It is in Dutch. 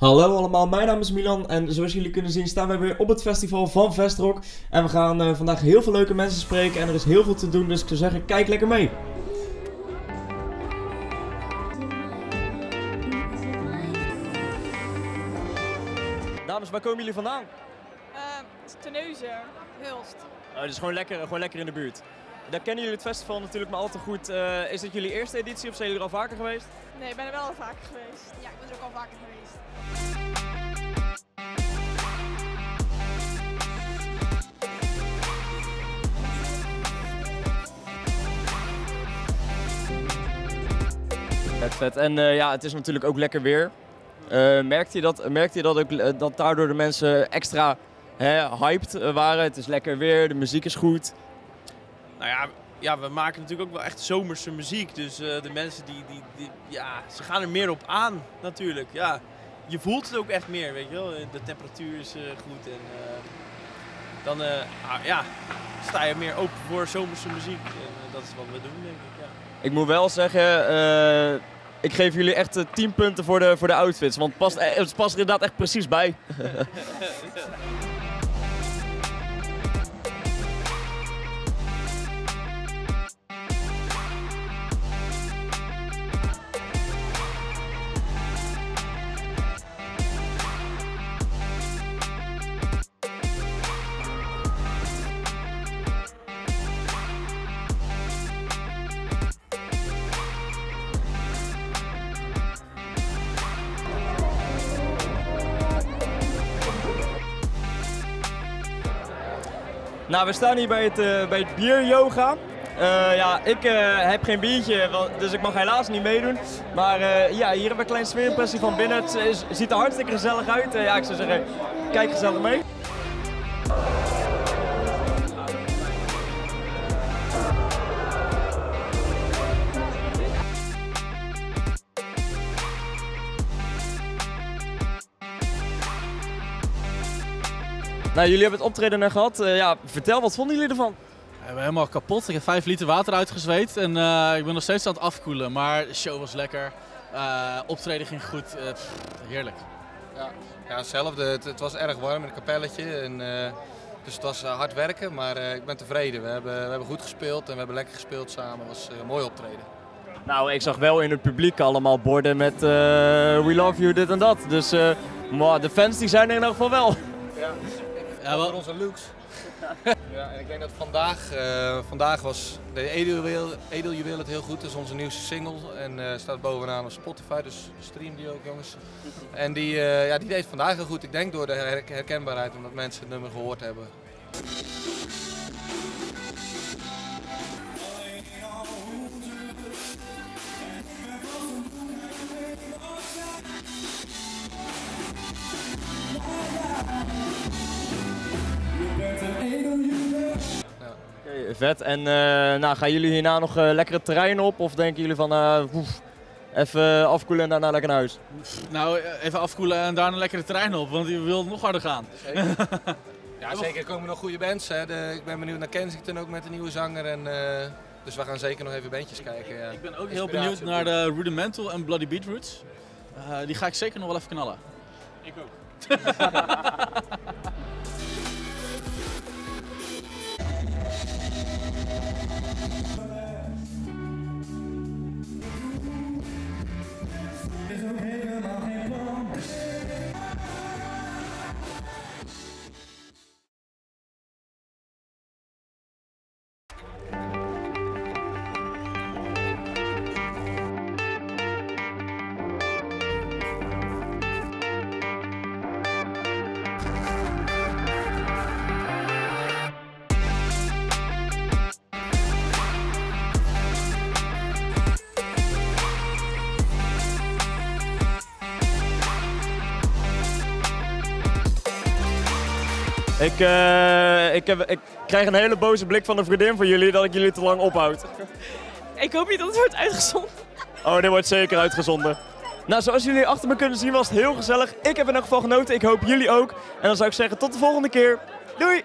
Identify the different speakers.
Speaker 1: Hallo allemaal, mijn naam is Milan en zoals jullie kunnen zien staan wij weer op het festival van Vestrock. En we gaan vandaag heel veel leuke mensen spreken en er is heel veel te doen, dus ik zou zeggen, kijk lekker mee. Dames, waar komen jullie vandaan?
Speaker 2: Terneuzen, Hulst.
Speaker 1: Oh, dus gewoon lekker in de buurt. Dan kennen jullie het festival natuurlijk maar al te goed. Is dit jullie eerste editie of zijn jullie er al vaker geweest?
Speaker 2: Nee, ik ben er wel al vaker geweest. Ja, ik ben er ook al vaker geweest.
Speaker 1: Vet. En ja, het is natuurlijk ook lekker weer. Merkte je dat ook dat daardoor de mensen extra hyped waren? Het is lekker weer, de muziek is goed.
Speaker 3: Nou ja, we maken natuurlijk ook wel echt zomerse muziek. Dus de mensen ze gaan er meer op aan natuurlijk. Ja, je voelt het ook echt meer, weet je wel. De temperatuur is goed en dan sta je meer open voor zomerse muziek. En dat is wat we doen, denk ik. Ja.
Speaker 1: Ik moet wel zeggen, ik geef jullie echt 10 punten voor de outfits. Want het past er inderdaad echt precies bij. Nou, we staan hier bij het bieryoga. Ik heb geen biertje, dus ik mag helaas niet meedoen. Maar hier hebben we een klein sfeerimpressie van binnen. Het ziet er hartstikke gezellig uit. Ik zou zeggen, kijk gezellig mee. Nou, jullie hebben het optreden net gehad. Vertel, wat vonden jullie ervan?
Speaker 4: Ik ben helemaal kapot. Ik heb 5 liter water uitgezweet en ik ben nog steeds aan het afkoelen. Maar de show was lekker. Optreden ging goed. Heerlijk.
Speaker 5: Ja, hetzelfde. Het was erg warm in het kapelletje. En, dus het was hard werken, maar ik ben tevreden. We hebben goed gespeeld en we hebben lekker gespeeld samen. Het was een mooi optreden.
Speaker 1: Nou, ik zag wel in het publiek allemaal borden met We love you, dit en dat. Dus de fans die zijn er in ieder geval wel.
Speaker 5: Ja, wel onze looks. Ja, en ik denk dat vandaag was de Edeljuweel het heel goed. Dat is onze nieuwste single en staat bovenaan op Spotify, dus stream die ook, jongens. En die deed vandaag heel goed, ik denk door de herkenbaarheid, omdat mensen het nummer gehoord hebben.
Speaker 1: Okay, vet. En gaan jullie hierna nog lekker het terrein op? Of denken jullie van even afkoelen en daarna lekker naar huis?
Speaker 4: Nou, even afkoelen en daarna lekker het terrein op, want je wilt nog harder gaan.
Speaker 5: Zeker. Ja, zeker. Er komen nog goede bands. Hè. Ik ben benieuwd naar Kensington ook met een nieuwe zanger. En, dus we gaan zeker nog even bandjes kijken. Ja.
Speaker 4: Ik ben ook heel benieuwd naar de Rudimental en Bloody Beetroots. Die ga ik zeker nog wel even knallen.
Speaker 3: Ik ook.
Speaker 1: Ik krijg een hele boze blik van een vriendin van jullie dat ik jullie te lang ophoud.
Speaker 2: Ik hoop niet dat het wordt uitgezonden.
Speaker 1: Oh, dit wordt zeker uitgezonden. Nou, zoals jullie achter me kunnen zien was het heel gezellig. Ik heb in elk geval genoten, ik hoop jullie ook. En dan zou ik zeggen tot de volgende keer. Doei!